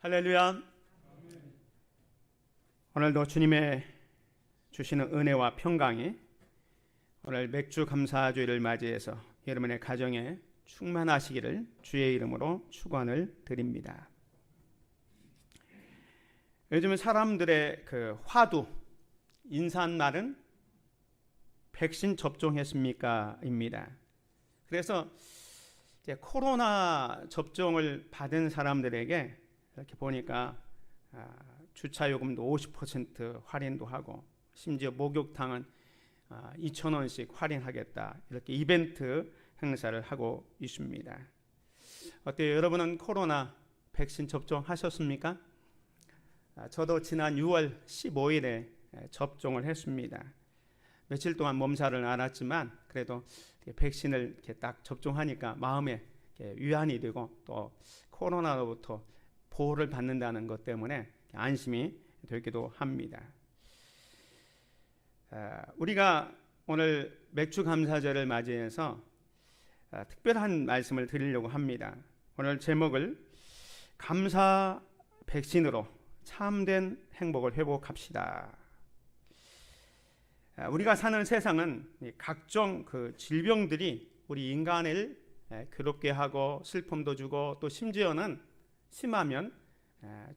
할렐루야. 오늘도 주님의 주시는 은혜와 평강이 오늘 맥주 감사주일을 맞이해서 여러분의 가정에 충만하시기를 주의 이름으로 축원을 드립니다. 요즘은 사람들의 그 화두, 인사말은 백신 접종했습니까? 입니다. 그래서 이제 코로나 접종을 받은 사람들에게 이렇게 보니까 주차 요금도 50% 할인도 하고 심지어 목욕탕은 2,000원씩 할인하겠다, 이렇게 이벤트 행사를 하고 있습니다. 어때요? 여러분은 코로나 백신 접종하셨습니까? 저도 지난 6월 15일에 접종을 했습니다. 며칠 동안 몸살을 앓았지만 그래도 백신을 이렇게 딱 접종하니까 마음에 위안이 되고 또 코로나로부터 보호를 받는다는 것 때문에 안심이 되기도 합니다. 우리가 오늘 맥주 감사절을 맞이해서 특별한 말씀을 드리려고 합니다. 오늘 제목을 감사 백신으로 참된 행복을 회복합시다. 우리가 사는 세상은 각종 그 질병들이 우리 인간을 괴롭게 하고 슬픔도 주고 또 심지어는 심하면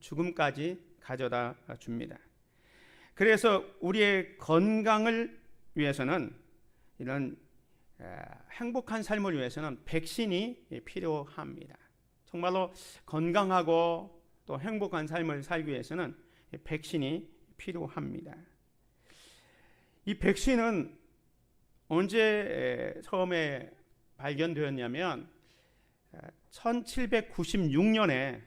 죽음까지 가져다 줍니다. 그래서 우리의 건강을 위해서는, 이런 행복한 삶을 위해서는 백신이 필요합니다. 정말로 건강하고 또 행복한 삶을 살기 위해서는 백신이 필요합니다. 이 백신은 언제 처음에 발견되었냐면 1796년에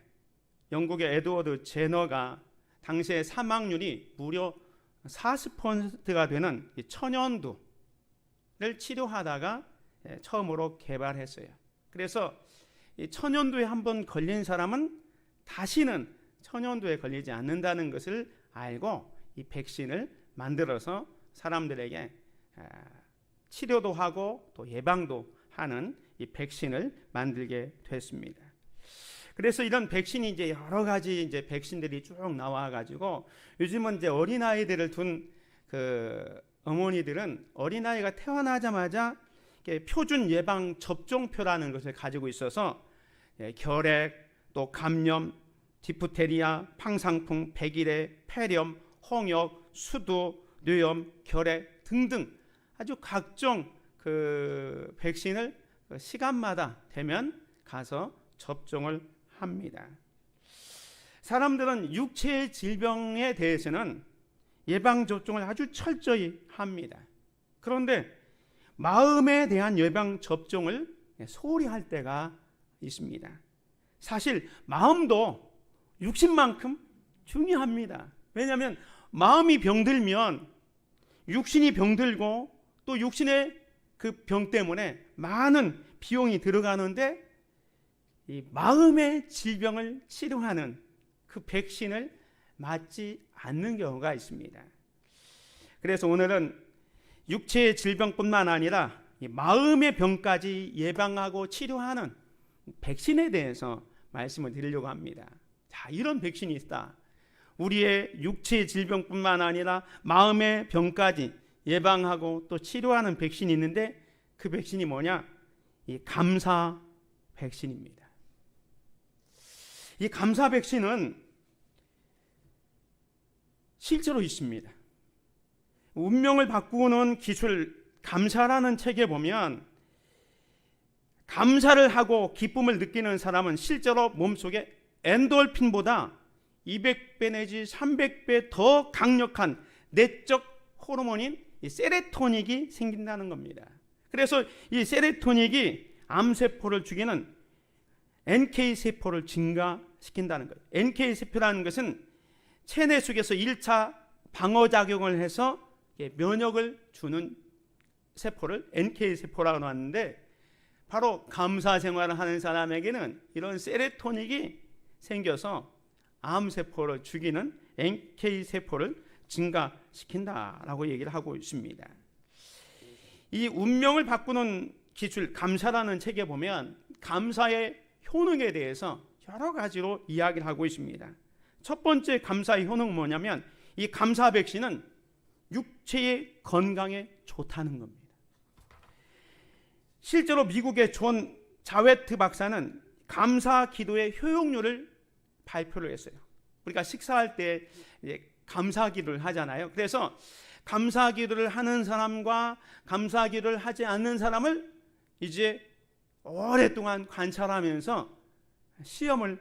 영국의 에드워드 제너가 당시의 사망률이 무려 40%가 되는 천연두를 치료하다가 처음으로 개발했어요. 그래서 이 천연두에 한번 걸린 사람은 다시는 천연두에 걸리지 않는다는 것을 알고 이 백신을 만들어서 사람들에게 치료도 하고 또 예방도 하는 이 백신을 만들게 됐습니다. 그래서 이런 백신이 이제 여러 가지 이제 백신들이 쭉 나와가지고 요즘은 이제 어린아이들을 둔 그 어머니들은 어린아이가 태어나자마자 표준 예방 접종표라는 것을 가지고 있어서 결핵, 또 감염, 디프테리아, 팡상풍, 백일해, 폐렴, 홍역, 수두, 뇌염, 결핵 등등 아주 각종 그 백신을 시간마다 되면 가서 접종을 합니다. 사람들은 육체의 질병에 대해서는 예방 접종을 아주 철저히 합니다. 그런데 마음에 대한 예방 접종을 소홀히 할 때가 있습니다. 사실 마음도 육신만큼 중요합니다. 왜냐하면 마음이 병들면 육신이 병들고 또 육신의 그 병 때문에 많은 비용이 들어가는데 이 마음의 질병을 치료하는 그 백신을 맞지 않는 경우가 있습니다. 그래서 오늘은 육체의 질병뿐만 아니라 이 마음의 병까지 예방하고 치료하는 백신에 대해서 말씀을 드리려고 합니다. 자, 이런 백신이 있다. 우리의 육체의 질병뿐만 아니라 마음의 병까지 예방하고 또 치료하는 백신이 있는데 그 백신이 뭐냐? 이 감사 백신입니다. 이 감사 백신은 실제로 있습니다. 운명을 바꾸는 기술 감사라는 책에 보면 감사를 하고 기쁨을 느끼는 사람은 실제로 몸속에 엔돌핀보다 200배 내지 300배 더 강력한 내적 호르몬인 이 세로토닌이 생긴다는 겁니다. 그래서 이 세로토닌이 암세포를 죽이는 NK세포를 증가시킨다는 거예요. NK세포라는 것은 체내 속에서 1차 방어작용을 해서 면역을 주는 세포를 NK세포라고 하는데 바로 감사 생활을 하는 사람에게는 이런 세로토닌이 생겨서 암세포를 죽이는 NK세포를 증가시킨다라고 얘기를 하고 있습니다. 이 운명을 바꾸는 기술 감사라는 책에 보면 감사의 효능에 대해서 여러 가지로 이야기를 하고 있습니다. 첫 번째 감사의 효능은 뭐냐면 이 감사 백신은 육체의 건강에 좋다는 겁니다. 실제로 미국의 존 자웨트 박사는 감사 기도의 효용률을 발표를 했어요. 우리가 식사할 때 이제 감사 기도를 하잖아요. 그래서 감사 기도를 하는 사람과 감사 기도를 하지 않는 사람을 이제 오랫동안 관찰하면서 시험을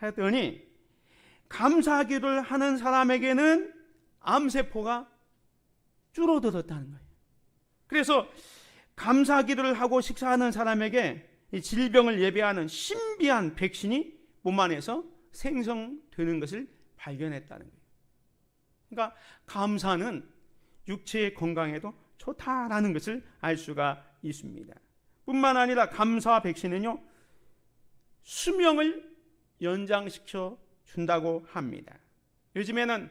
했더니 감사 기도를 하는 사람에게는 암세포가 줄어들었다는 거예요. 그래서 감사 기도를 하고 식사하는 사람에게 이 질병을 예방하는 신비한 백신이 몸 안에서 생성되는 것을 발견했다는 거예요. 그러니까 감사는 육체의 건강에도 좋다라는 것을 알 수가 있습니다. 뿐만 아니라 감사 백신은요, 수명을 연장시켜 준다고 합니다. 요즘에는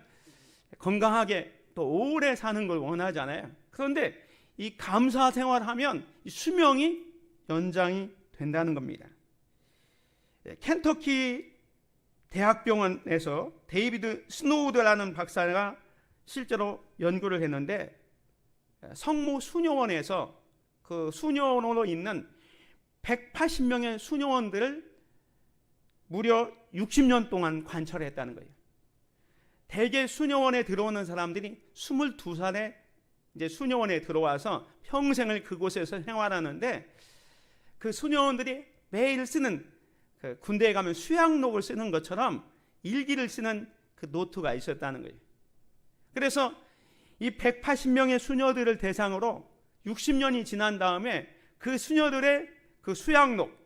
건강하게 또 오래 사는 걸 원하잖아요. 그런데 이 감사 생활하면 수명이 연장이 된다는 겁니다. 켄터키 대학병원에서 데이비드 스노우드라는 박사가 실제로 연구를 했는데 성모 수녀원에서 그 수녀원으로 있는 180명의 수녀원들을 무려 60년 동안 관찰했다는 거예요. 대개 수녀원에 들어오는 사람들이 22살에 이제 수녀원에 들어와서 평생을 그곳에서 생활하는데 그 수녀원들이 매일 쓰는 그 군대에 가면 수양록을 쓰는 것처럼 일기를 쓰는 그 노트가 있었다는 거예요. 그래서 이 180명의 수녀들을 대상으로 60년이 지난 다음에 그 수녀들의 그 수양록,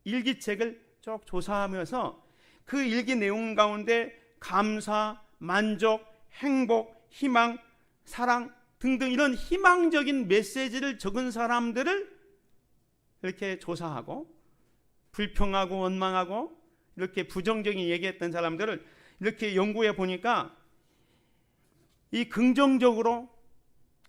일기책을 쭉 조사하면서 그 일기 내용 가운데 감사, 만족, 행복, 희망, 사랑 등등 이런 희망적인 메시지를 적은 사람들을 이렇게 조사하고 불평하고 원망하고 이렇게 부정적인 얘기했던 사람들을 이렇게 연구해 보니까 이 긍정적으로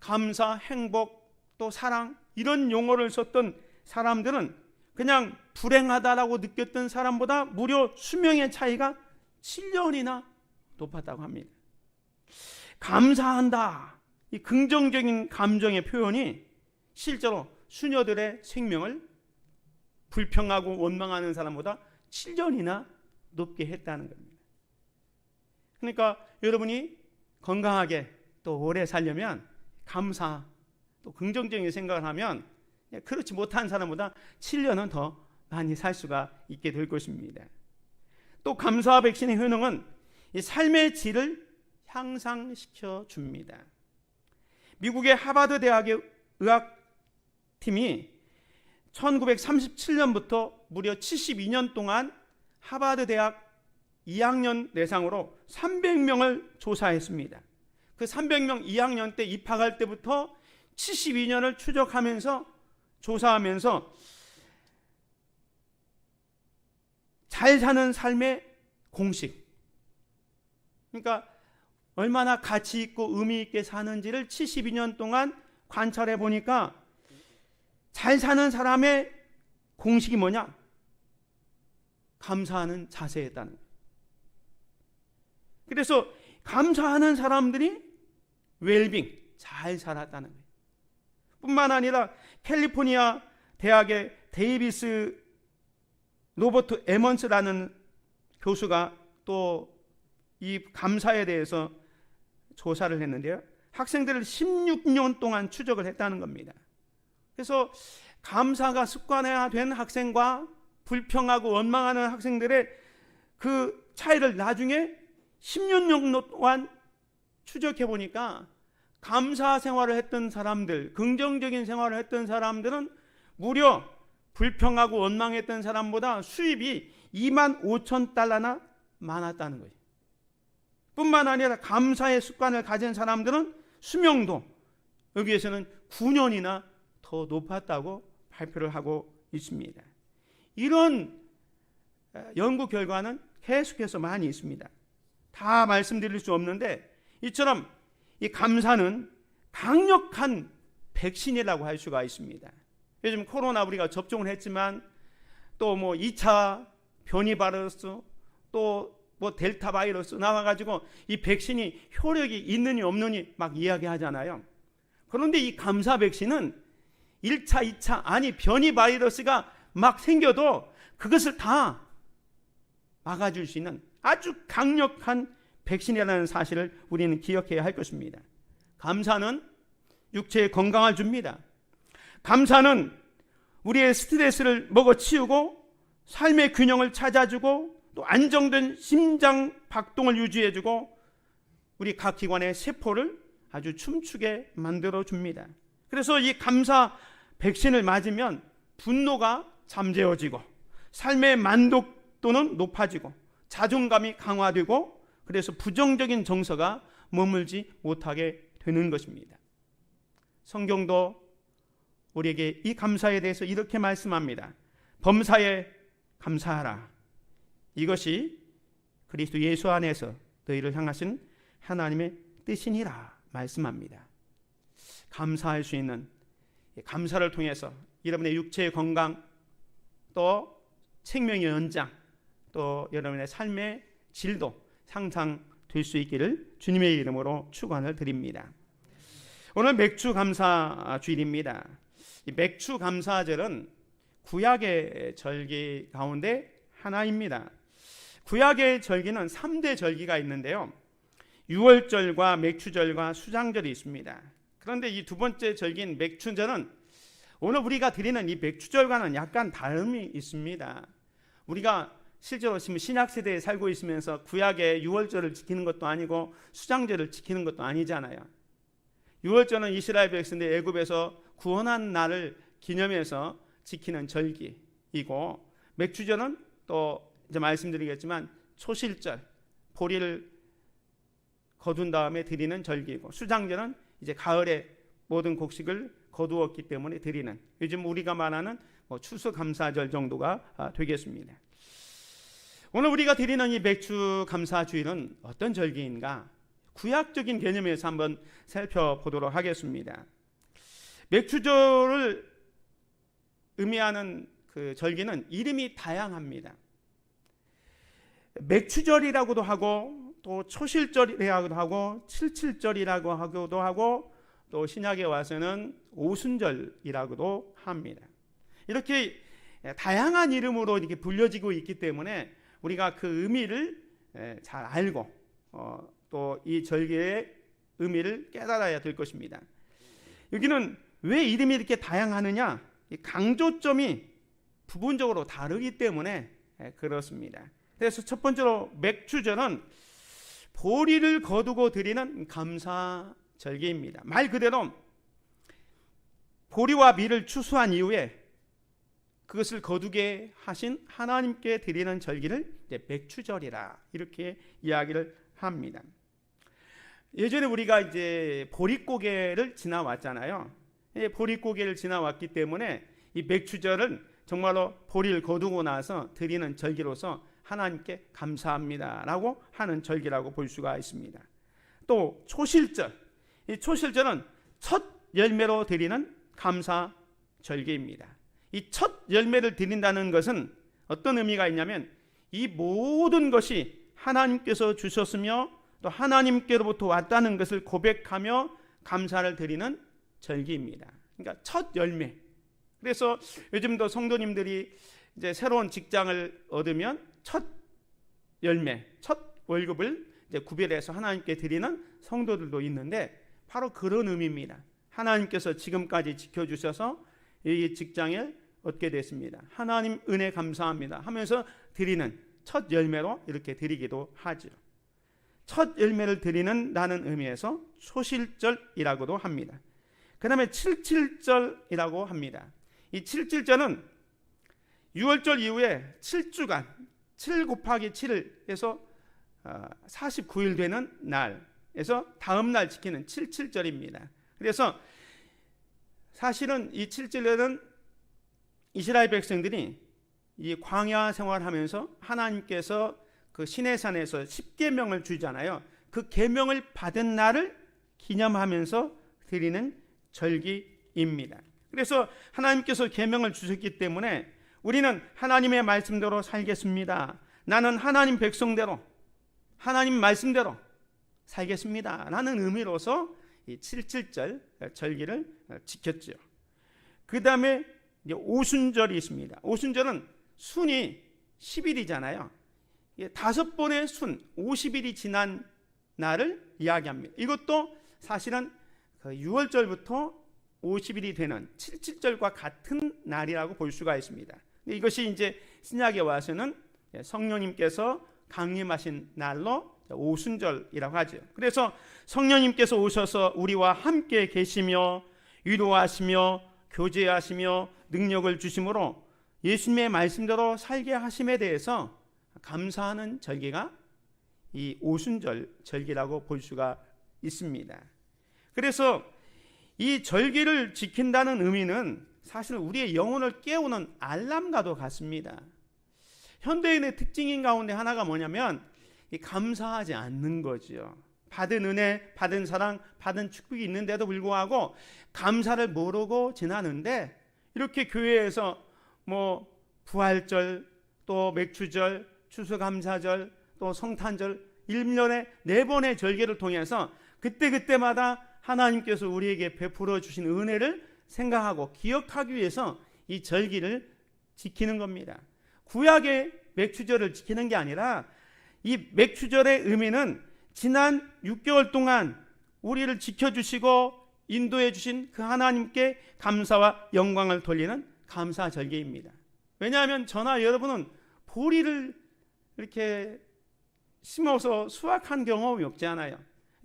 감사, 행복, 또 사랑 이런 용어를 썼던 사람들은 그냥 불행하다라고 느꼈던 사람보다 무려 수명의 차이가 7년이나 높았다고 합니다. 감사한다, 이 긍정적인 감정의 표현이 실제로 수녀들의 생명을 불평하고 원망하는 사람보다 7년이나 높게 했다는 겁니다. 그러니까 여러분이 건강하게 또 오래 살려면 감사 또 긍정적인 생각을 하면 그렇지 못한 사람보다 7년은 더 많이 살 수가 있게 될 것입니다. 또 감사 백신의 효능은 이 삶의 질을 향상시켜 줍니다. 미국의 하버드 대학의 의학팀이 1937년부터 무려 72년 동안 하버드 대학 2학년 대상으로 300명을 조사했습니다. 그 300명 2학년 때 입학할 때부터 72년을 추적하면서 조사하면서 잘 사는 삶의 공식, 그러니까 얼마나 가치 있고 의미 있게 사는지를 72년 동안 관찰해 보니까 잘 사는 사람의 공식이 뭐냐? 감사하는 자세였다는 거예요. 그래서 감사하는 사람들이 웰빙, 잘 살았다는 거예요. 뿐만 아니라 캘리포니아 대학의 데이비스 로버트 에먼스라는 교수가 또 이 감사에 대해서 조사를 했는데요. 학생들을 16년 동안 추적을 했다는 겁니다. 그래서 감사가 습관화된 학생과 불평하고 원망하는 학생들의 그 차이를 나중에 16년 동안 추적해 보니까 감사 생활을 했던 사람들, 긍정적인 생활을 했던 사람들은 무려 불평하고 원망했던 사람보다 수입이 25,000달러나 많았다는 거예요. 뿐만 아니라 감사의 습관을 가진 사람들은 수명도 여기에서는 9년이나 더 높았다고 발표를 하고 있습니다. 이런 연구 결과는 계속해서 많이 있습니다. 다 말씀드릴 수 없는데 이처럼 이 감사는 강력한 백신이라고 할 수가 있습니다. 요즘 코로나 우리가 접종을 했지만 또 2차 변이 바이러스 또 뭐 델타 바이러스 나와가지고 이 백신이 효력이 있느니 없느니 막 이야기하잖아요. 그런데 이 감사 백신은 1차, 2차 아니 변이 바이러스가 막 생겨도 그것을 다 막아줄 수 있는 아주 강력한 백신이라는 사실을 우리는 기억해야 할 것입니다. 감사는 육체의 건강을 줍니다. 감사는 우리의 스트레스를 먹어치우고 삶의 균형을 찾아주고 또 안정된 심장 박동을 유지해주고 우리 각 기관의 세포를 아주 춤추게 만들어줍니다. 그래서 이 감사 백신을 맞으면 분노가 잠재워지고 삶의 만족도는 높아지고 자존감이 강화되고 그래서 부정적인 정서가 머물지 못하게 되는 것입니다. 성경도 우리에게 이 감사에 대해서 이렇게 말씀합니다. 범사에 감사하라. 이것이 그리스도 예수 안에서 너희를 향하신 하나님의 뜻이니라 말씀합니다. 감사할 수 있는 감사를 통해서 여러분의 육체의 건강 또 생명의 연장 또 여러분의 삶의 질도 향상될 수 있기를 주님의 이름으로 축원을 드립니다. 오늘 맥주 감사 주일입니다. 이 맥주 감사절은 구약의 절기 가운데 하나입니다. 구약의 절기는 3대 절기가 있는데요. 유월절과 맥주절과 수장절이 있습니다. 그런데 이 두 번째 절기인 맥주절은 오늘 우리가 드리는 이 맥주절과는 약간 다름이 있습니다. 우리가 실제로 지금 신약세대에 살고 있으면서 구약의 유월절을 지키는 것도 아니고 수장절을 지키는 것도 아니잖아요. 유월절은 이스라엘 백성들이 애굽에서 구원한 날을 기념해서 지키는 절기이고 맥주절은 또 이제 말씀드리겠지만 초실절 보리를 거둔 다음에 드리는 절기이고 수장절은 이제 가을에 모든 곡식을 거두었기 때문에 드리는 요즘 우리가 말하는 추수감사절 정도가 되겠습니다. 오늘 우리가 드리는 이 맥주감사주일은 어떤 절기인가? 구약적인 개념에서 한번 살펴보도록 하겠습니다. 맥주절을 의미하는 그 절기는 이름이 다양합니다. 맥주절이라고도 하고 또 초실절이라고도 하고 칠칠절이라고 하기도 하고 또 신약에 와서는 오순절이라고도 합니다. 이렇게 다양한 이름으로 이렇게 불려지고 있기 때문에 우리가 그 의미를 잘 알고 또 이 절기의 의미를 깨달아야 될 것입니다. 여기는 왜 이름이 이렇게 다양하느냐? 강조점이 부분적으로 다르기 때문에 그렇습니다. 그래서 첫 번째로 맥주절은 보리를 거두고 드리는 감사 절기입니다. 말 그대로 보리와 밀을 추수한 이후에 그것을 거두게 하신 하나님께 드리는 절기를 이제 맥주절이라 이렇게 이야기를 합니다. 예전에 우리가 이제 보릿고개를 지나왔잖아요. 보릿고개를 지나왔기 때문에 이 맥주절은 정말로 보리를 거두고 나서 드리는 절기로서 하나님께 감사합니다라고 하는 절기라고 볼 수가 있습니다. 또 초실절, 이 초실절은 첫 열매로 드리는 감사 절기입니다. 이 첫 열매를 드린다는 것은 어떤 의미가 있냐면 이 모든 것이 하나님께서 주셨으며 또 하나님께로부터 왔다는 것을 고백하며 감사를 드리는 절기입니다. 그러니까 첫 열매. 그래서 요즘도 성도님들이 이제 새로운 직장을 얻으면 첫 열매, 첫 월급을 이제 구별해서 하나님께 드리는 성도들도 있는데 바로 그런 의미입니다. 하나님께서 지금까지 지켜주셔서 이 직장을 얻게 됐습니다. 하나님 은혜 감사합니다 하면서 드리는 첫 열매로 이렇게 드리기도 하죠. 첫 열매를 드리는다는 의미에서 초실절이라고도 합니다. 그 다음에 칠칠절이라고 합니다. 이 칠칠절은 6월절 이후에 7주간 7 곱하기 7을 해서 49일 되는 날에서 다음 날 지키는 칠칠절입니다. 그래서 사실은 이 칠칠절은 이스라엘 백성들이 이 광야 생활하면서 하나님께서 그 시내산에서 10계명을 주잖아요. 그 계명을 받은 날을 기념하면서 드리는 절기입니다. 그래서 하나님께서 계명을 주셨기 때문에 우리는 하나님의 말씀대로 살겠습니다. 나는 하나님 백성대로, 하나님 말씀대로 살겠습니다 라는 의미로서 이 77절 절기를 지켰죠. 그 다음에 오순절이 있습니다. 오순절은 순이 10일이잖아요. 5번의 순, 50일이 지난 날을 이야기합니다. 이것도 사실은 6월절부터 50일이 되는 77절과 같은 날이라고 볼 수가 있습니다. 이것이 이제 신약에 와서는 성령님께서 강림하신 날로 오순절이라고 하죠. 그래서 성령님께서 오셔서 우리와 함께 계시며 위로하시며 교제하시며 능력을 주심으로 예수님의 말씀대로 살게 하심에 대해서 감사하는 절기가 이 오순절 절기라고 볼 수가 있습니다. 그래서 이 절기를 지킨다는 의미는 사실 우리의 영혼을 깨우는 알람과도 같습니다. 현대인의 특징인 가운데 하나가 뭐냐면 감사하지 않는 거죠. 받은 은혜, 받은 사랑, 받은 축복이 있는데도 불구하고 감사를 모르고 지나는데, 이렇게 교회에서 뭐 부활절, 또 맥주절, 추수감사절, 또 성탄절 1년에 4번의 절기를 통해서 그때마다 하나님께서 우리에게 베풀어 주신 은혜를 생각하고 기억하기 위해서 이 절기를 지키는 겁니다. 구약의 맥주절을 지키는 게 아니라 이 맥주절의 의미는 지난 6개월 동안 우리를 지켜주시고 인도해 주신 그 하나님께 감사와 영광을 돌리는 감사 절기입니다. 왜냐하면 저나 여러분은 보리를 이렇게 심어서 수확한 경험이 없잖아요.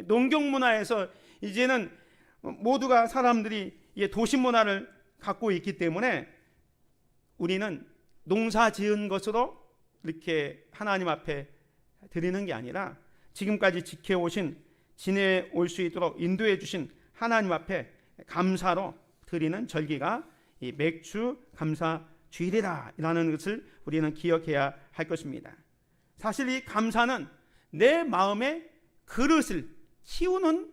농경 문화에서 이제는 모두가 사람들이 도시 문화를 갖고 있기 때문에 우리는 농사 지은 것으로 이렇게 하나님 앞에 드리는 게 아니라 지금까지 지켜오신, 지내올 수 있도록 인도해 주신 하나님 앞에 감사로 드리는 절기가 이 맥주 감사 주일이라 라는 것을 우리는 기억해야 할 것입니다. 사실 이 감사는 내 마음의 그릇을 키우는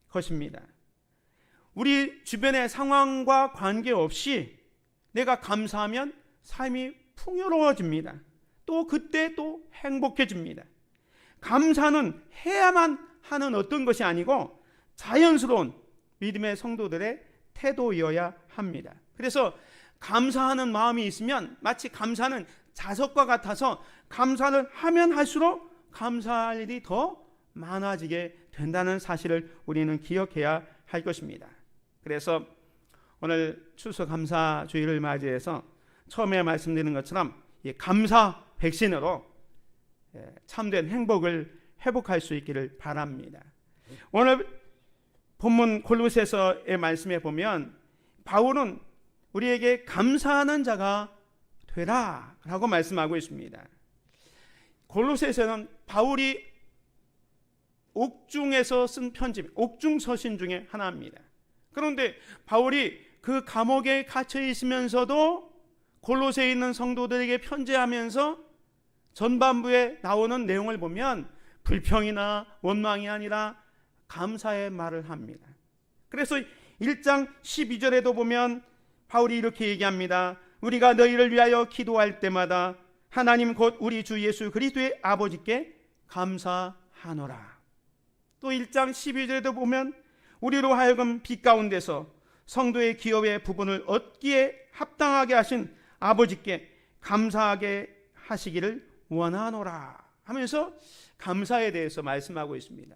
것입니다. 우리 주변의 상황과 관계없이 내가 감사하면 삶이 풍요로워집니다. 또 그때 또 행복해집니다. 감사는 해야만 하는 어떤 것이 아니고 자연스러운 믿음의 성도들의 태도여야 합니다. 그래서 감사하는 마음이 있으면 마치 감사는 자석과 같아서 감사를 하면 할수록 감사할 일이 더 많아지게 된다는 사실을 우리는 기억해야 할 것입니다. 그래서 오늘 추수감사주일을 맞이해서 처음에 말씀드린 것처럼 이 감사 백신으로 참된 행복을 회복할 수 있기를 바랍니다. 오늘 본문 골로새서의 말씀에 보면 바울은 우리에게 감사하는 자가 되라 라고 말씀하고 있습니다. 골로새서는 바울이 옥중에서 쓴 편지, 옥중서신 중에 하나입니다. 그런데 바울이 그 감옥에 갇혀 있으면서도 골로새에 있는 성도들에게 편지하면서 전반부에 나오는 내용을 보면 불평이나 원망이 아니라 감사의 말을 합니다. 그래서 1장 12절에도 보면 바울이 이렇게 얘기합니다. 우리가 너희를 위하여 기도할 때마다 하나님 곧 우리 주 예수 그리스도의 아버지께 감사하노라. 또 1장 12절에도 보면 우리로 하여금 빛 가운데서 성도의 기업의 부분을 얻기에 합당하게 하신 아버지께 감사하게 하시기를 원하노라 하면서 감사에 대해서 말씀하고 있습니다.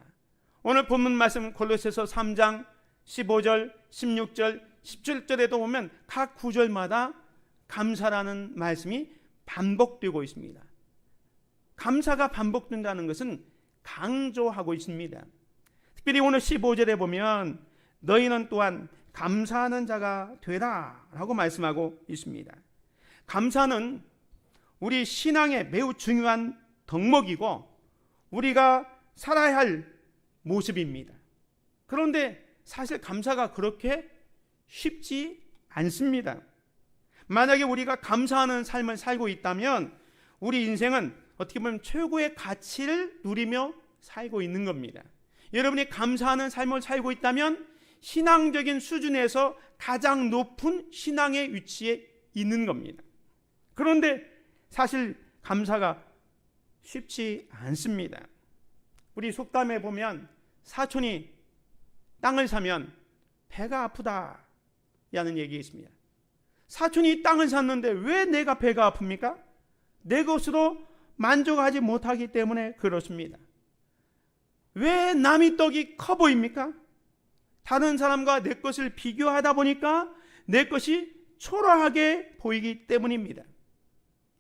오늘 본문 말씀 골로새서 3장 15절, 16절, 17절에도 보면 각 구절마다 감사라는 말씀이 반복되고 있습니다. 감사가 반복된다는 것은 강조하고 있습니다. 특별히 오늘 15절에 보면 너희는 또한 감사하는 자가 되라 라고 말씀하고 있습니다. 감사는 우리 신앙의 매우 중요한 덕목이고 우리가 살아야 할 모습입니다. 그런데 사실 감사가 그렇게 쉽지 않습니다. 만약에 우리가 감사하는 삶을 살고 있다면 우리 인생은 어떻게 보면 최고의 가치를 누리며 살고 있는 겁니다. 여러분이 감사하는 삶을 살고 있다면 신앙적인 수준에서 가장 높은 신앙의 위치에 있는 겁니다. 그런데 사실 감사가 쉽지 않습니다. 우리 속담에 보면 사촌이 땅을 사면 배가 아프다 라는 얘기 있습니다. 사촌이 땅을 샀는데 왜 내가 배가 아픕니까? 내 것으로 만족하지 못하기 때문에 그렇습니다. 왜 남의 떡이 커 보입니까? 다른 사람과 내 것을 비교하다 보니까 내 것이 초라하게 보이기 때문입니다.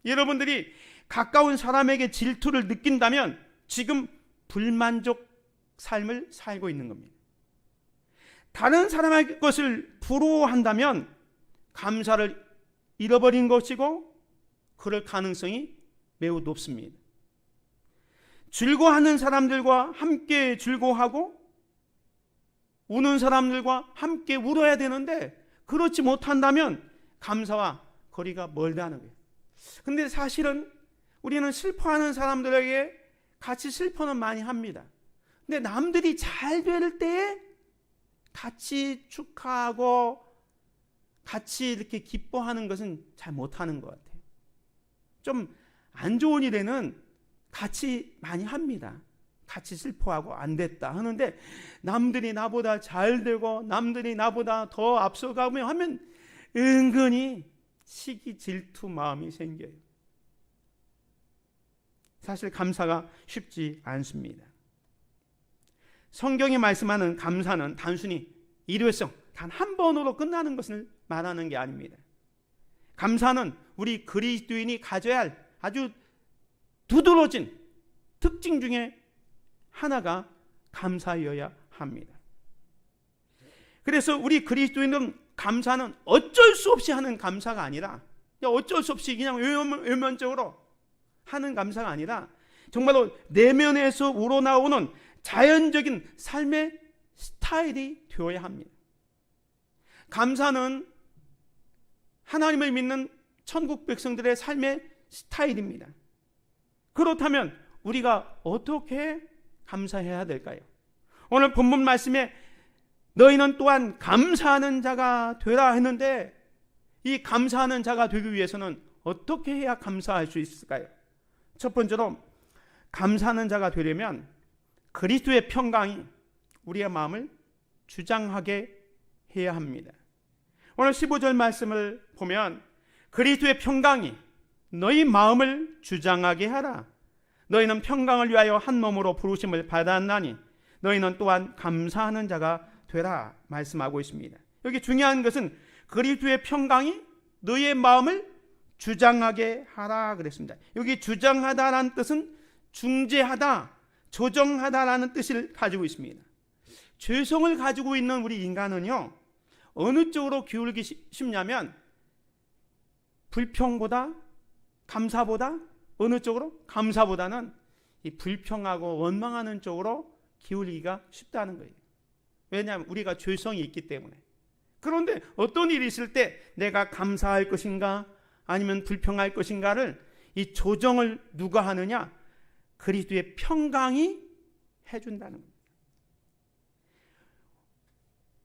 여러분들이 가까운 사람에게 질투를 느낀다면 지금 불만족 삶을 살고 있는 겁니다. 다른 사람의 것을 부러워한다면 감사를 잃어버린 것이고 그럴 가능성이 매우 높습니다. 즐거워하는 사람들과 함께 즐거워하고 우는 사람들과 함께 울어야 되는데 그렇지 못한다면 감사와 거리가 멀다는 거예요. 근데 사실은 우리는 슬퍼하는 사람들에게 같이 슬퍼는 많이 합니다. 근데 남들이 잘 될 때에 같이 축하하고 같이 이렇게 기뻐하는 것은 잘 못하는 것 같아요. 좀 안 좋은 일에는 같이 많이 합니다. 같이 슬퍼하고 안 됐다 하는데 남들이 나보다 잘 되고 남들이 나보다 더 앞서가며 하면 은근히 시기 질투 마음이 생겨요. 사실 감사가 쉽지 않습니다. 성경이 말씀하는 감사는 단순히 일회성 단 한 번으로 끝나는 것을 말하는 게 아닙니다. 감사는 우리 그리스도인이 가져야 할 아주 두드러진 특징 중에 하나가 감사여야 합니다. 그래서 우리 그리스도인은 감사는 어쩔 수 없이 하는 감사가 아니라 어쩔 수 없이 그냥 외면적으로 하는 감사가 아니라 정말로 내면에서 우러나오는 자연적인 삶의 스타일이 되어야 합니다. 감사는 하나님을 믿는 천국 백성들의 삶의 스타일입니다. 그렇다면 우리가 어떻게 감사해야 될까요? 오늘 본문 말씀에 너희는 또한 감사하는 자가 되라 했는데 이 감사하는 자가 되기 위해서는 어떻게 해야 감사할 수 있을까요? 첫 번째로 감사하는 자가 되려면 그리스도의 평강이 우리의 마음을 주장하게 해야 합니다. 오늘 15절 말씀을 보면 그리스도의 평강이 너희 마음을 주장하게 하라. 너희는 평강을 위하여 한 몸으로 부르심을 받았나니 너희는 또한 감사하는 자가 되라 말씀하고 있습니다. 여기 중요한 것은 그리스도의 평강이 너희의 마음을 주장하게 하라 그랬습니다. 여기 주장하다라는 뜻은 중재하다, 조정하다라는 뜻을 가지고 있습니다. 죄성을 가지고 있는 우리 인간은요, 어느 쪽으로 기울기 쉽냐면 불평보다 감사보다 어느 쪽으로? 감사보다는 이 불평하고 원망하는 쪽으로 기울기가 쉽다는 거예요. 왜냐하면 우리가 죄성이 있기 때문에. 그런데 어떤 일이 있을 때 내가 감사할 것인가 아니면 불평할 것인가를 이 조정을 누가 하느냐? 그리스도의 평강이 해준다는 겁니다.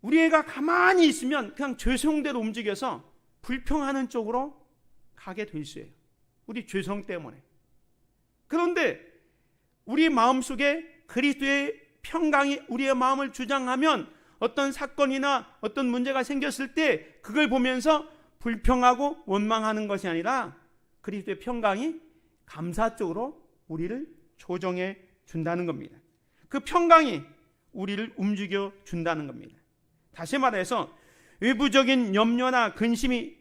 우리 애가 가만히 있으면 그냥 죄성대로 움직여서 불평하는 쪽으로 가게 돼 있어요. 우리 죄성 때문에. 그런데 우리 마음속에 그리스도의 평강이 우리의 마음을 주장하면 어떤 사건이나 어떤 문제가 생겼을 때 그걸 보면서 불평하고 원망하는 것이 아니라 그리스도의 평강이 감사 쪽으로 우리를 조정해 준다는 겁니다. 그 평강이 우리를 움직여 준다는 겁니다. 다시 말해서 외부적인 염려나 근심이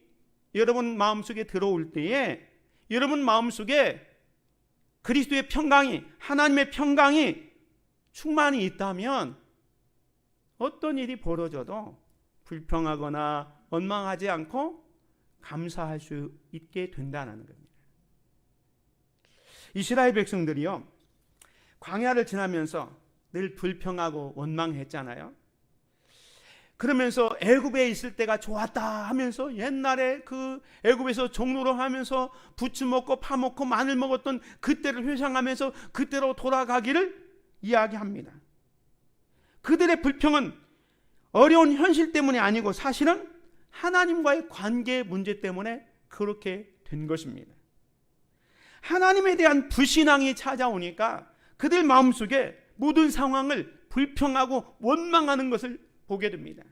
여러분 마음속에 들어올 때에 여러분 마음속에 그리스도의 평강이, 하나님의 평강이 충만히 있다면 어떤 일이 벌어져도 불평하거나 원망하지 않고 감사할 수 있게 된다는 겁니다. 이스라엘 백성들이요, 광야를 지나면서 늘 불평하고 원망했잖아요. 그러면서 애굽에 있을 때가 좋았다 하면서 옛날에 그 애굽에서 종로로 하면서 부추 먹고 파 먹고 마늘 먹었던 그때를 회상하면서 그때로 돌아가기를 이야기합니다. 그들의 불평은 어려운 현실 때문이 아니고 사실은 하나님과의 관계 문제 때문에 그렇게 된 것입니다. 하나님에 대한 불신앙이 찾아오니까 그들 마음속에 모든 상황을 불평하고 원망하는 것을 보게 됩니다.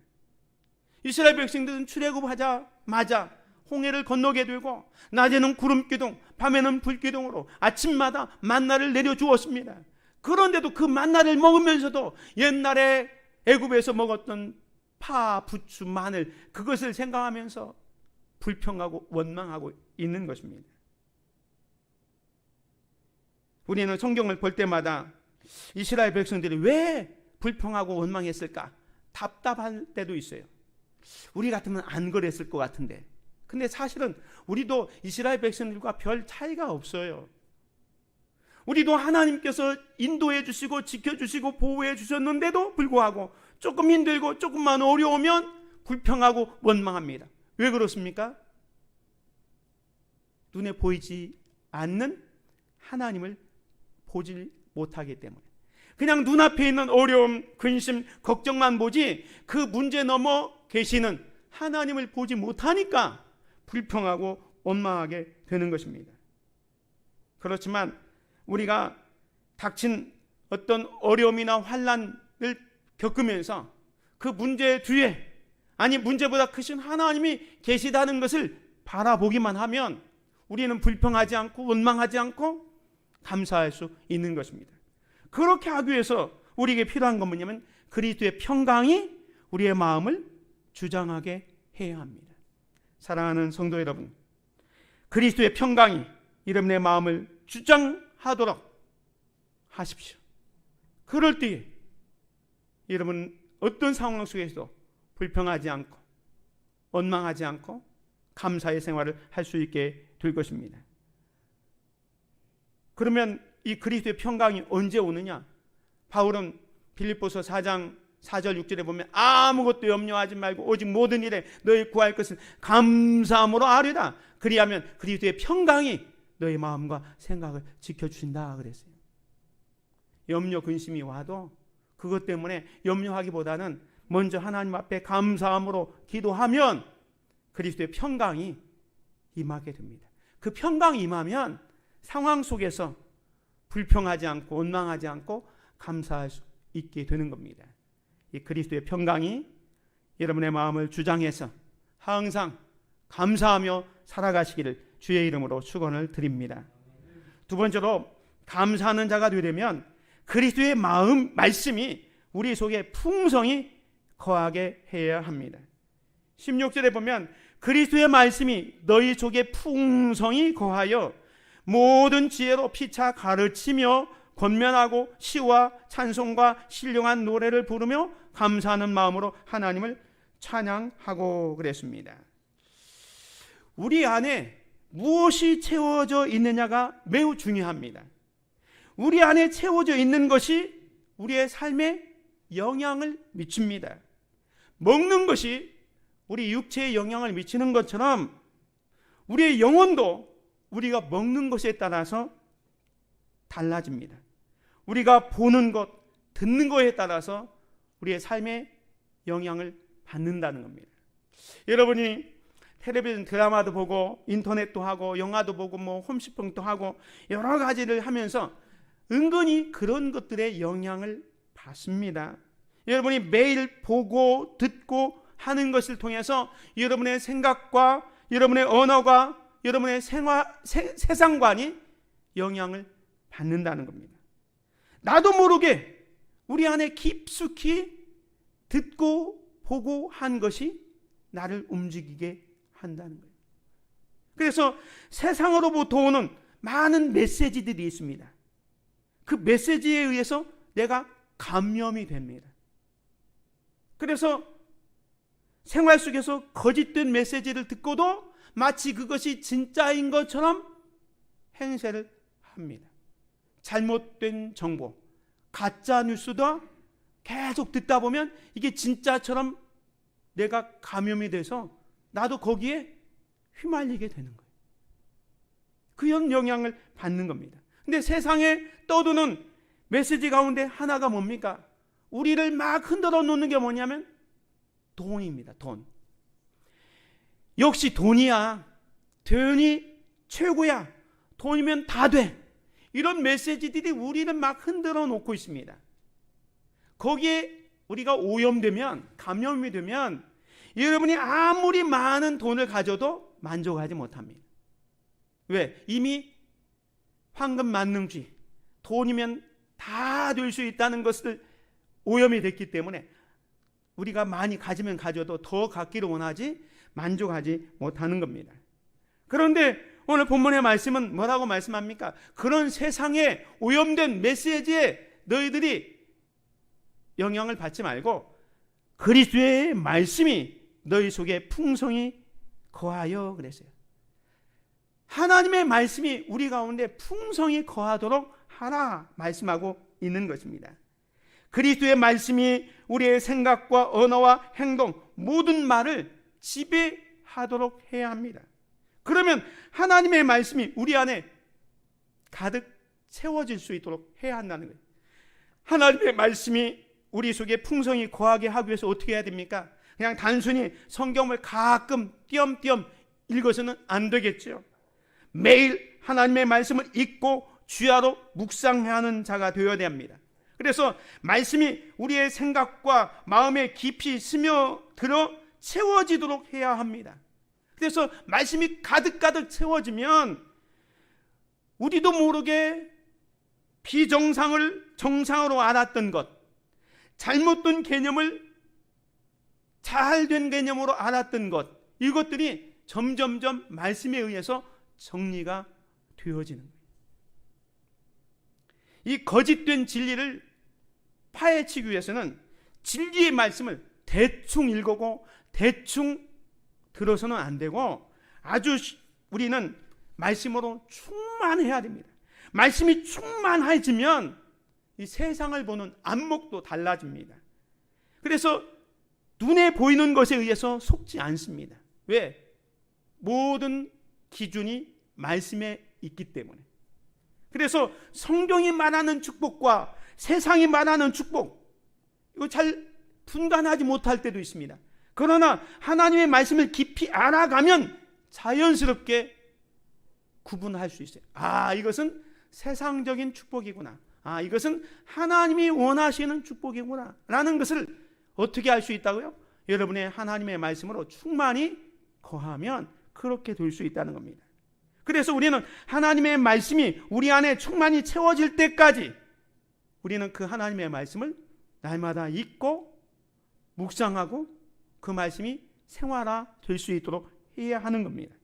이스라엘 백성들은 출애굽하자마자 홍해를 건너게 되고 낮에는 구름 기둥, 밤에는 불 기둥으로 아침마다 만나를 내려주었습니다. 그런데도 그 만나를 먹으면서도 옛날에 애굽에서 먹었던 파, 부추, 마늘 그것을 생각하면서 불평하고 원망하고 있는 것입니다. 우리는 성경을 볼 때마다 이스라엘 백성들이 왜 불평하고 원망했을까? 답답할 때도 있어요. 우리 같으면 안 그랬을 것 같은데. 근데 사실은 우리도 이스라엘 백성들과 별 차이가 없어요. 우리도 하나님께서 인도해 주시고 지켜주시고 보호해 주셨는데도 불구하고 조금 힘들고 조금만 어려우면 불평하고 원망합니다. 왜 그렇습니까? 눈에 보이지 않는 하나님을 보지 못하기 때문에. 그냥 눈앞에 있는 어려움, 근심, 걱정만 보지 그 문제 넘어 계시는 하나님을 보지 못하니까 불평하고 원망하게 되는 것입니다. 그렇지만 우리가 닥친 어떤 어려움이나 환난을 겪으면서 그 문제 뒤에 아니 문제보다 크신 하나님이 계시다는 것을 바라보기만 하면 우리는 불평하지 않고 원망하지 않고 감사할 수 있는 것입니다. 그렇게 하기 위해서 우리에게 필요한 건 뭐냐면 그리스도의 평강이 우리의 마음을 주장하게 해야 합니다. 사랑하는 성도 여러분, 그리스도의 평강이 여러분의 마음을 주장하도록 하십시오. 그럴 때에 여러분 어떤 상황 속에서도 불평하지 않고 원망하지 않고 감사의 생활을 할 수 있게 될 것입니다. 그러면 이 그리스도의 평강이 언제 오느냐? 바울은 빌립보서 4장 4절 6절에 보면 아무것도 염려하지 말고 오직 모든 일에 너희 구할 것은 감사함으로 아뢰라. 그리하면 그리스도의 평강이 너희 마음과 생각을 지켜주신다 그랬어요. 염려 근심이 와도 그것 때문에 염려하기보다는 먼저 하나님 앞에 감사함으로 기도하면 그리스도의 평강이 임하게 됩니다. 그 평강이 임하면 상황 속에서 불평하지 않고 원망하지 않고 감사할 수 있게 되는 겁니다. 이 그리스도의 평강이 여러분의 마음을 주장해서 항상 감사하며 살아가시기를 주의 이름으로 축원을 드립니다. 두 번째로 감사하는 자가 되려면 그리스도의 말씀이 우리 속에 풍성히 거하게 해야 합니다. 16절에 보면 그리스도의 말씀이 너희 속에 풍성히 거하여 모든 지혜로 피차 가르치며 권면하고 시와 찬송과 신령한 노래를 부르며 감사하는 마음으로 하나님을 찬양하고 그랬습니다. 우리 안에 무엇이 채워져 있느냐가 매우 중요합니다. 우리 안에 채워져 있는 것이 우리의 삶에 영향을 미칩니다. 먹는 것이 우리 육체에 영향을 미치는 것처럼 우리의 영혼도 우리가 먹는 것에 따라서 달라집니다. 우리가 보는 것, 듣는 것에 따라서 우리의 삶에 영향을 받는다는 겁니다. 여러분이 텔레비전 드라마도 보고 인터넷도 하고 영화도 보고 홈쇼핑도 하고 여러 가지를 하면서 은근히 그런 것들의 영향을 받습니다. 여러분이 매일 보고 듣고 하는 것을 통해서 여러분의 생각과 여러분의 언어가 여러분의 세상관이 영향을 받는다는 겁니다. 나도 모르게 우리 안에 깊숙이 듣고 보고 한 것이 나를 움직이게 한다는 거예요. 그래서 세상으로부터 오는 많은 메시지들이 있습니다. 그 메시지에 의해서 내가 감염이 됩니다. 그래서 생활 속에서 거짓된 메시지를 듣고도 마치 그것이 진짜인 것처럼 행세를 합니다. 잘못된 정보, 가짜 뉴스도 계속 듣다 보면 이게 진짜처럼 내가 감염이 돼서 나도 거기에 휘말리게 되는 거예요. 그런 영향을 받는 겁니다. 근데 세상에 떠도는 메시지 가운데 하나가 뭡니까? 우리를 막 흔들어 놓는 게 뭐냐면 돈입니다. 돈. 역시 돈이야. 돈이 최고야, 돈이면 다 돼, 이런 메시지들이 우리를 막 흔들어 놓고 있습니다. 거기에 우리가 오염되면, 감염이 되면 여러분이 아무리 많은 돈을 가져도 만족하지 못합니다. 왜? 이미 황금 만능주의, 돈이면 다 될 수 있다는 것을 오염이 됐기 때문에 우리가 많이 가지면 가져도 더 갖기를 원하지 만족하지 못하는 겁니다. 그런데 오늘 본문의 말씀은 뭐라고 말씀합니까? 그런 세상에 오염된 메시지에 너희들이 영향을 받지 말고 그리스도의 말씀이 너희 속에 풍성히 거하여 그랬어요. 하나님의 말씀이 우리 가운데 풍성히 거하도록 하라 말씀하고 있는 것입니다. 그리스도의 말씀이 우리의 생각과 언어와 행동, 모든 말을 지배하도록 해야 합니다. 그러면 하나님의 말씀이 우리 안에 가득 채워질 수 있도록 해야 한다는 거예요. 하나님의 말씀이 우리 속에 풍성히 거하게 하기 위해서 어떻게 해야 됩니까? 그냥 단순히 성경을 가끔 띄엄띄엄 읽어서는 안 되겠죠. 매일 하나님의 말씀을 읽고 주야로 묵상해야 하는 자가 되어야 합니다. 그래서 말씀이 우리의 생각과 마음에 깊이 스며들어 채워지도록 해야 합니다. 그래서 말씀이 가득가득 채워지면 우리도 모르게 비정상을 정상으로 알았던 것, 잘못된 개념을 잘된 개념으로 알았던 것, 이것들이 점점점 말씀에 의해서 정리가 되어지는 거예요. 이 거짓된 진리를 파헤치기 위해서는 진리의 말씀을 대충 읽고 대충 들어서는 안 되고 아주 우리는 말씀으로 충만해야 됩니다. 말씀이 충만해지면 이 세상을 보는 안목도 달라집니다. 그래서 눈에 보이는 것에 의해서 속지 않습니다. 왜? 모든 기준이 말씀에 있기 때문에. 그래서 성경이 말하는 축복과 세상이 말하는 축복, 이거 잘 분간하지 못할 때도 있습니다. 그러나 하나님의 말씀을 깊이 알아가면 자연스럽게 구분할 수 있어요. 아, 이것은 세상적인 축복이구나. 아, 이것은 하나님이 원하시는 축복이구나 라는 것을 어떻게 알 수 있다고요? 여러분의 하나님의 말씀으로 충만히 거하면 그렇게 될 수 있다는 겁니다. 그래서 우리는 하나님의 말씀이 우리 안에 충만히 채워질 때까지 우리는 그 하나님의 말씀을 날마다 읽고 묵상하고 그 말씀이 생활화 될 수 있도록 해야 하는 겁니다.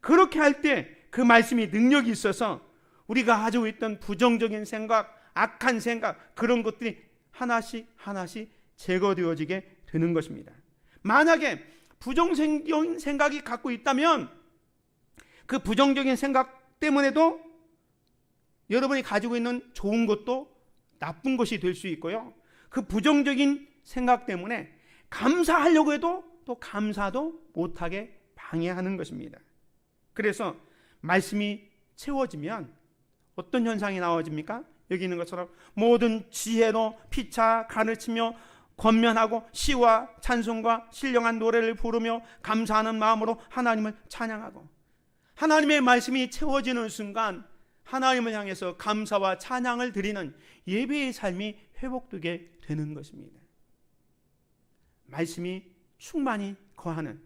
그렇게 할 때 그 말씀이 능력이 있어서 우리가 가지고 있던 부정적인 생각, 악한 생각, 그런 것들이 하나씩 하나씩 제거되어지게 되는 것입니다. 만약에 부정적인 생각이 갖고 있다면 그 부정적인 생각 때문에도 여러분이 가지고 있는 좋은 것도 나쁜 것이 될 수 있고요. 그 부정적인 생각 때문에 감사하려고 해도 또 감사도 못하게 방해하는 것입니다. 그래서 말씀이 채워지면 어떤 현상이 나와집니까? 여기 있는 것처럼 모든 지혜로 피차 가르치며 권면하고 시와 찬송과 신령한 노래를 부르며 감사하는 마음으로 하나님을 찬양하고, 하나님의 말씀이 채워지는 순간 하나님을 향해서 감사와 찬양을 드리는 예배의 삶이 회복되게 되는 것입니다. 말씀이 충만히 거하는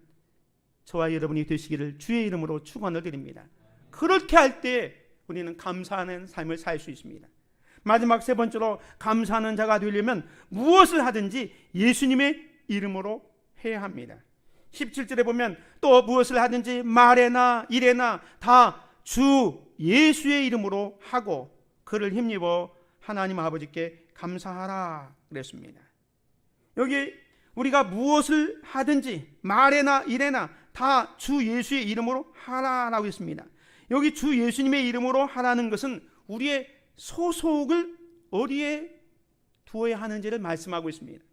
저와 여러분이 되시기를 주의 이름으로 축원을 드립니다. 그렇게 할 때 우리는 감사하는 삶을 살 수 있습니다. 마지막 세 번째로 감사하는 자가 되려면 무엇을 하든지 예수님의 이름으로 해야 합니다. 17절에 보면 또 무엇을 하든지 말에나 일에나 다 주 예수의 이름으로 하고 그를 힘입어 하나님 아버지께 감사하라 그랬습니다. 여기 우리가 무엇을 하든지 말에나 일에나 다 주 예수의 이름으로 하라라고 했습니다. 여기 주 예수님의 이름으로 하라는 것은 우리의 소속을 어디에 두어야 하는지를 말씀하고 있습니다.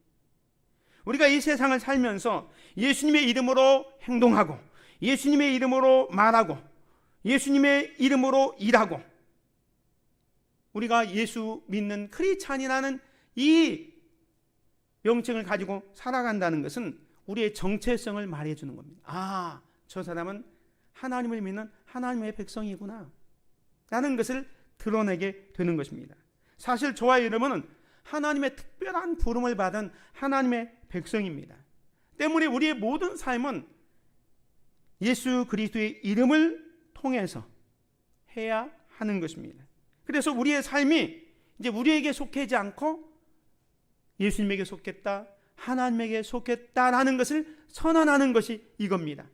우리가 이 세상을 살면서 예수님의 이름으로 행동하고 예수님의 이름으로 말하고 예수님의 이름으로 일하고 우리가 예수 믿는 크리스찬이라는 이 명칭을 가지고 살아간다는 것은 우리의 정체성을 말해주는 겁니다. 아, 저 사람은 하나님을 믿는 하나님의 백성이구나 라는 것을 드러내게 되는 것입니다. 사실 저와 여러분은 하나님의 특별한 부름을 받은 하나님의 백성입니다. 때문에 우리의 모든 삶은 예수 그리스도의 이름을 통해서 해야 하는 것입니다. 그래서 우리의 삶이 이제 우리에게 속하지 않고 예수님에게 속했다, 하나님에게 속했다라는 것을 선언하는 것이 이겁니다.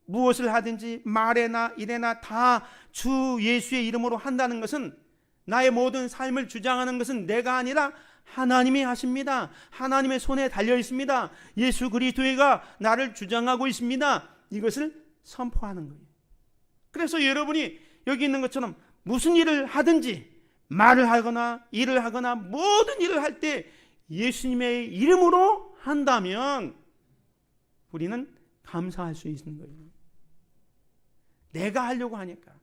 무엇을 하든지 말에나 일에나 다 주 예수의 이름으로 한다는 것은, 나의 모든 삶을 주장하는 것은 내가 아니라 하나님이 하십니다. 하나님의 손에 달려 있습니다. 예수 그리스도가 나를 주장하고 있습니다. 이것을 선포하는 거예요. 그래서 여러분이 여기 있는 것처럼 무슨 일을 하든지 말을 하거나 일을 하거나 모든 일을 할 때 예수님의 이름으로 한다면 우리는 감사할 수 있는 거예요. 내가 하려고 하니까.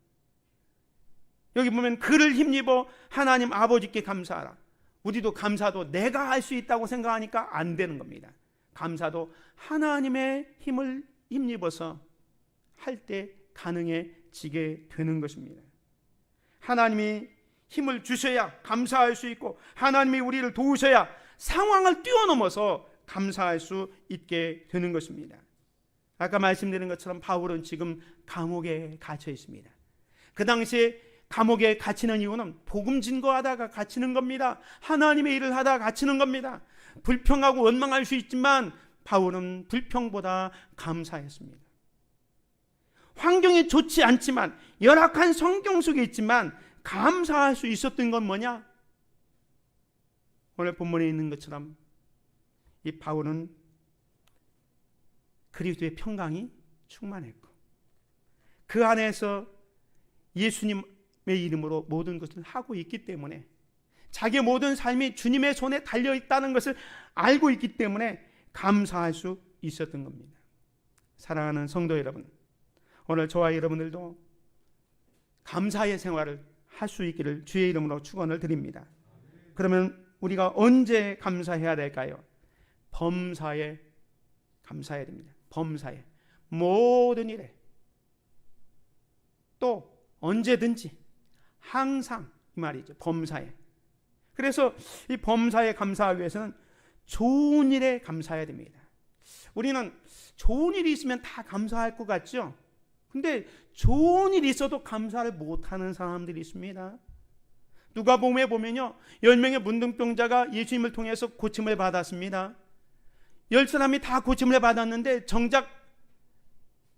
여기 보면 그를 힘입어 하나님 아버지께 감사하라. 우리도 감사도 내가 할 수 있다고 생각하니까 안 되는 겁니다. 감사도 하나님의 힘을 힘입어서 할 때 가능해지게 되는 것입니다. 하나님이 힘을 주셔야 감사할 수 있고, 하나님이 우리를 도우셔야 상황을 뛰어넘어서 감사할 수 있게 되는 것입니다. 아까 말씀드린 것처럼 바울은 지금 감옥에 갇혀 있습니다. 그 당시에 감옥에 갇히는 이유는 복음 증거하다가 갇히는 겁니다. 하나님의 일을 하다가 갇히는 겁니다. 불평하고 원망할 수 있지만 바울은 불평보다 감사했습니다. 환경이 좋지 않지만, 열악한 성경 속에 있지만 감사할 수 있었던 건 뭐냐? 오늘 본문에 있는 것처럼 이 바울은 그리스도의 평강이 충만했고, 그 안에서 예수님의 이름으로 모든 것을 하고 있기 때문에, 자기의 모든 삶이 주님의 손에 달려 있다는 것을 알고 있기 때문에 감사할 수 있었던 겁니다. 사랑하는 성도 여러분, 오늘 저와 여러분들도 감사의 생활을 할 수 있기를 주의 이름으로 축원을 드립니다. 그러면 우리가 언제 감사해야 될까요? 범사에 감사해야 됩니다. 범사에, 모든 일에, 또 언제든지, 항상, 이 말이죠. 범사에. 그래서 이 범사에 감사하기 위해서는 좋은 일에 감사해야 됩니다. 우리는 좋은 일이 있으면 다 감사할 것 같죠? 근데 좋은 일이 있어도 감사를 못하는 사람들이 있습니다. 누가복음에 보면요, 10명의 문둥병자가 예수님을 통해서 고침을 받았습니다. 10사람이 다 고침을 받았는데 정작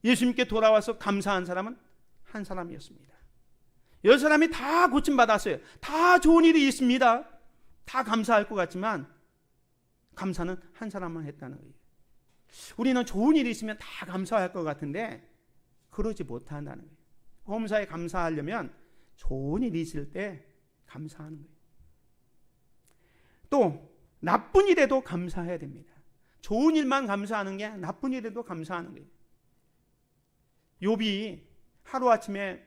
예수님께 돌아와서 감사한 사람은 한 사람이었습니다. 10사람이 다 고침 받았어요. 다 좋은 일이 있습니다. 다 감사할 것 같지만 감사는 한 사람만 했다는 거예요. 우리는 좋은 일이 있으면 다 감사할 것 같은데 그러지 못한다는 거예요. 범사에 감사하려면 좋은 일이 있을 때 감사하는 거예요. 또 나쁜 일에도 감사해야 됩니다. 좋은 일만 감사하는 게 아니라 나쁜 일에도 감사하는 거예요. 욥이 하루아침에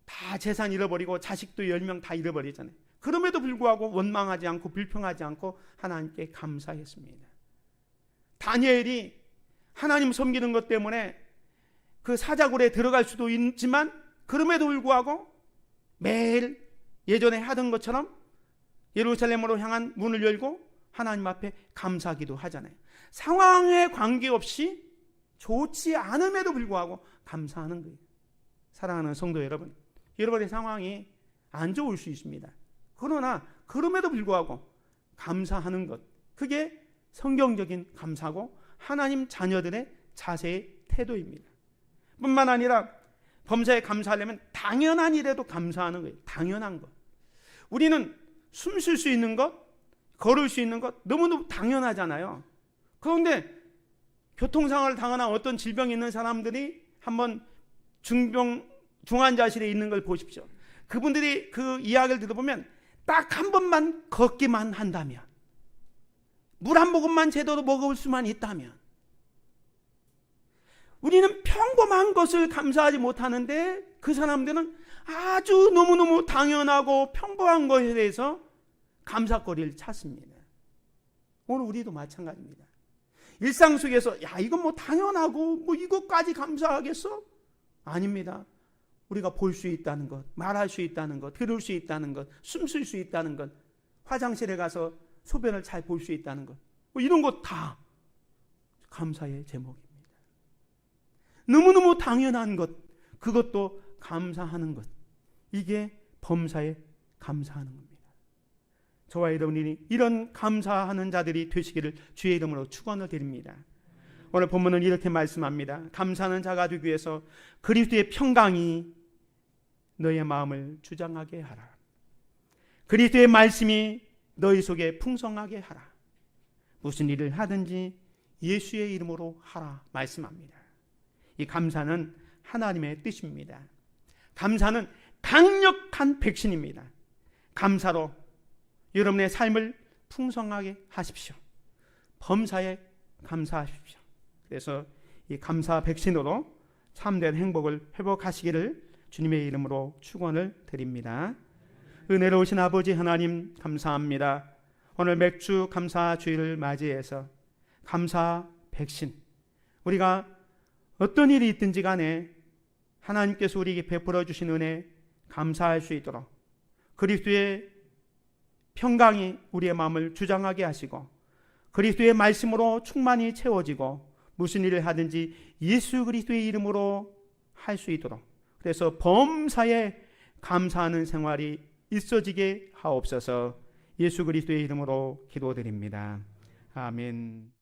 다 재산 잃어버리고 자식도 10명 다 잃어버리잖아요. 그럼에도 불구하고 원망하지 않고 불평하지 않고 하나님께 감사했습니다. 다니엘이 하나님 섬기는 것 때문에 그 사자굴에 들어갈 수도 있지만 그럼에도 불구하고 매일 예전에 하던 것처럼 예루살렘으로 향한 문을 열고 하나님 앞에 감사기도 하잖아요. 상황에 관계없이 좋지 않음에도 불구하고 감사하는 거예요. 사랑하는 성도 여러분, 여러분의 상황이 안 좋을 수 있습니다. 그러나 그럼에도 불구하고 감사하는 것, 그게 성경적인 감사고 하나님 자녀들의 자세의 태도입니다. 뿐만 아니라 범사에 감사하려면 당연한 일에도 감사하는 거예요. 당연한 것. 우리는 숨 쉴 수 있는 것, 걸을 수 있는 것 너무너무 당연하잖아요. 그런데 교통상을 당하는 어떤 질병이 있는 사람들이 한번 중환자실에 있는 걸 보십시오. 그분들이 그 이야기를 들어보면 딱 한 번만 걷기만 한다면, 물 한 모금만 제대로 먹을 수만 있다면, 우리는 평범한 것을 감사하지 못하는데 그 사람들은 아주 너무너무 당연하고 평범한 것에 대해서 감사거리를 찾습니다. 오늘 우리도 마찬가지입니다. 일상 속에서 야 이건 뭐 당연하고 뭐 이것까지 감사하겠어? 아닙니다. 우리가 볼 수 있다는 것, 말할 수 있다는 것, 들을 수 있다는 것, 숨쉴 수 있다는 것, 화장실에 가서 소변을 잘 볼 수 있다는 것, 이런 것 다 감사의 제목입니다. 너무너무 당연한 것, 그것도 감사하는 것, 이게 범사에 감사하는 겁니다. 저와 여러분이 이런 감사하는 자들이 되시기를 주의 이름으로 축원을 드립니다. 오늘 본문은 이렇게 말씀합니다. 감사하는 자가 되기 위해서 그리스도의 평강이 너의 마음을 주장하게 하라. 그리스도의 말씀이 너희 속에 풍성하게 하라. 무슨 일을 하든지 예수의 이름으로 하라 말씀합니다. 이 감사는 하나님의 뜻입니다. 감사는 강력한 백신입니다. 감사로 여러분의 삶을 풍성하게 하십시오. 범사에 감사하십시오. 그래서 이 감사 백신으로 참된 행복을 회복하시기를 주님의 이름으로 축원을 드립니다. 은혜로우신 아버지 하나님 감사합니다. 오늘 맥주 감사 주일을 맞이해서 감사 백신, 우리가 어떤 일이 있든지 간에 하나님께서 우리에게 베풀어 주신 은혜 감사할 수 있도록 그리스도의 평강이 우리의 마음을 주장하게 하시고 그리스도의 말씀으로 충만히 채워지고 무슨 일을 하든지 예수 그리스도의 이름으로 할 수 있도록, 그래서 범사에 감사하는 생활이 있어지게 하옵소서. 예수 그리스도의 이름으로 기도드립니다. 아멘.